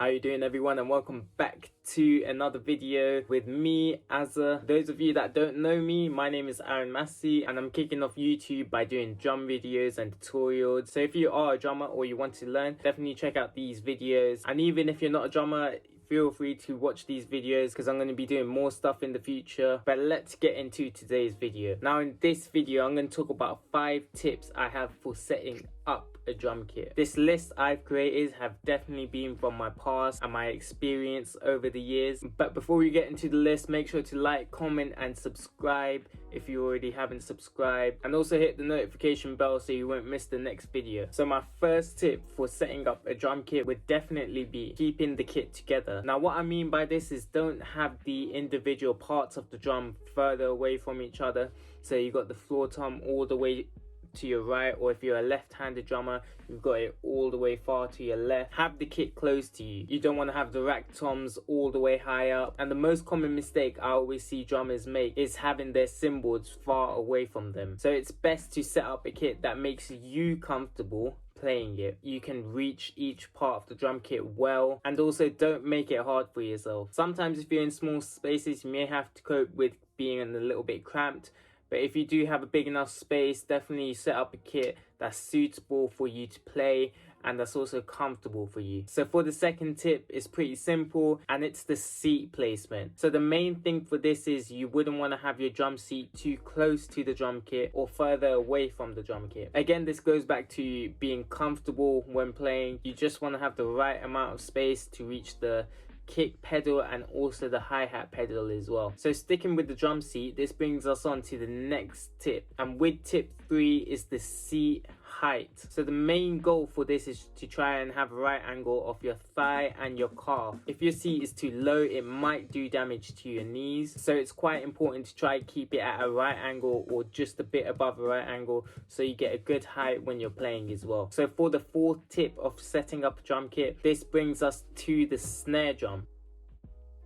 How you doing everyone, and welcome back to another video with me, Azza. Those of you that don't know me, my name is Aaron Massey and I'm kicking off YouTube by doing drum videos and tutorials. So if you are a drummer or you want to learn, definitely check out these videos. And even if you're not a drummer, feel free to watch these videos because I'm going to be doing more stuff in the future. But let's get into today's video. Now in this video, I'm going to talk about 5 tips I have for setting up a drum kit. This list I've created have definitely been from my past and my experience over the years. But before we get into the list, make sure to like, comment and subscribe if you already haven't subscribed, and also hit the notification bell so you won't miss the next video. So my first tip for setting up a drum kit would definitely be keeping the kit together. Now what I mean by this is don't have the individual parts of the drum further away from each other. So you got the floor tom all the way to your right, or if you're a left-handed drummer, you've got it all the way far to your left. Have the kit close to you. You don't want to have the rack toms all the way high up. And the most common mistake I always see drummers make is having their cymbals far away from them. So it's best to set up a kit that makes you comfortable playing it. You can reach each part of the drum kit well, and also don't make it hard for yourself. Sometimes if you're in small spaces, you may have to cope with being a little bit cramped. But if you do have a big enough space, definitely set up a kit that's suitable for you to play and that's also comfortable for you. So for the second tip, it's pretty simple and it's the seat placement. So the main thing for this is you wouldn't want to have your drum seat too close to the drum kit or further away from the drum kit. Again, this goes back to being comfortable when playing. You just want to have the right amount of space to reach the kick pedal and also the hi-hat pedal as well. So sticking with the drum seat, this brings us on to the next tip, and with tip 3 is the seat height. So the main goal for this is to try and have a right angle of your thigh and your calf. If your seat is too low, it might do damage to your knees, so it's quite important to try and keep it at a right angle or just a bit above a right angle so you get a good height when you're playing as well. So for the 4th tip of setting up a drum kit, this brings us to the snare drum.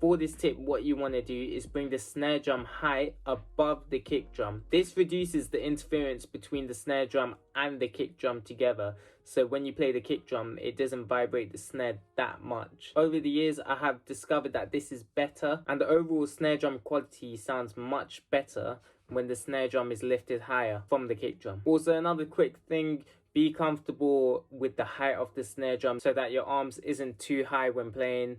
For this tip, what you want to do is bring the snare drum height above the kick drum. This reduces the interference between the snare drum and the kick drum together. So when you play the kick drum, it doesn't vibrate the snare that much. Over the years, I have discovered that this is better, and the overall snare drum quality sounds much better when the snare drum is lifted higher from the kick drum. Also, another quick thing, be comfortable with the height of the snare drum so that your arms isn't too high when playing.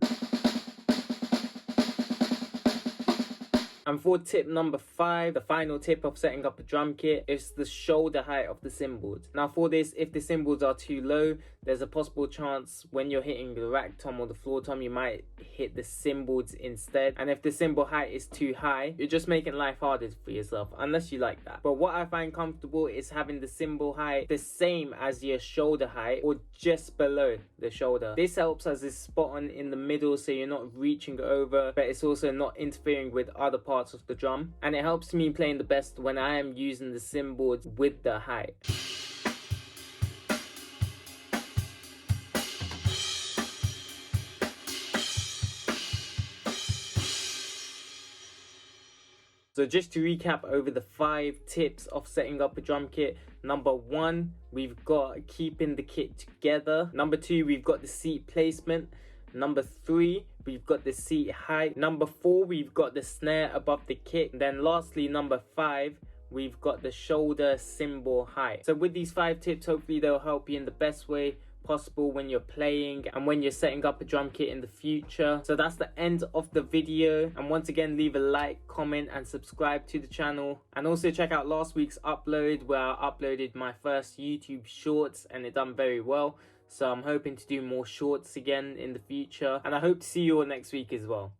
And for tip number 5, the final tip of setting up a drum kit, is the shoulder height of the cymbals. Now for this, if the cymbals are too low, there's a possible chance when you're hitting the rack tom or the floor tom, you might hit the cymbals instead. And if the cymbal height is too high, you're just making life harder for yourself, unless you like that. But what I find comfortable is having the cymbal height the same as your shoulder height or just below the shoulder. This helps as it's spot on in the middle, so you're not reaching over, but it's also not interfering with other parts of the drum, and it helps me playing the best when I am using the cymbals with the height. So just to recap over the 5 tips of setting up a drum kit. Number 1, we've got keeping the kit together. Number 2, we've got the seat placement. Number 3, we've got the seat height. Number 4, we've got the snare above the kick. And then lastly, number 5, we've got the shoulder cymbal height. So with these 5 tips, hopefully they'll help you in the best way possible when you're playing and when you're setting up a drum kit in the future. So that's the end of the video, and once again, leave a like, comment and subscribe to the channel. And also check out last week's upload where I uploaded my first YouTube shorts and it done very well. So I'm hoping to do more shorts again in the future, and I hope to see you all next week as well.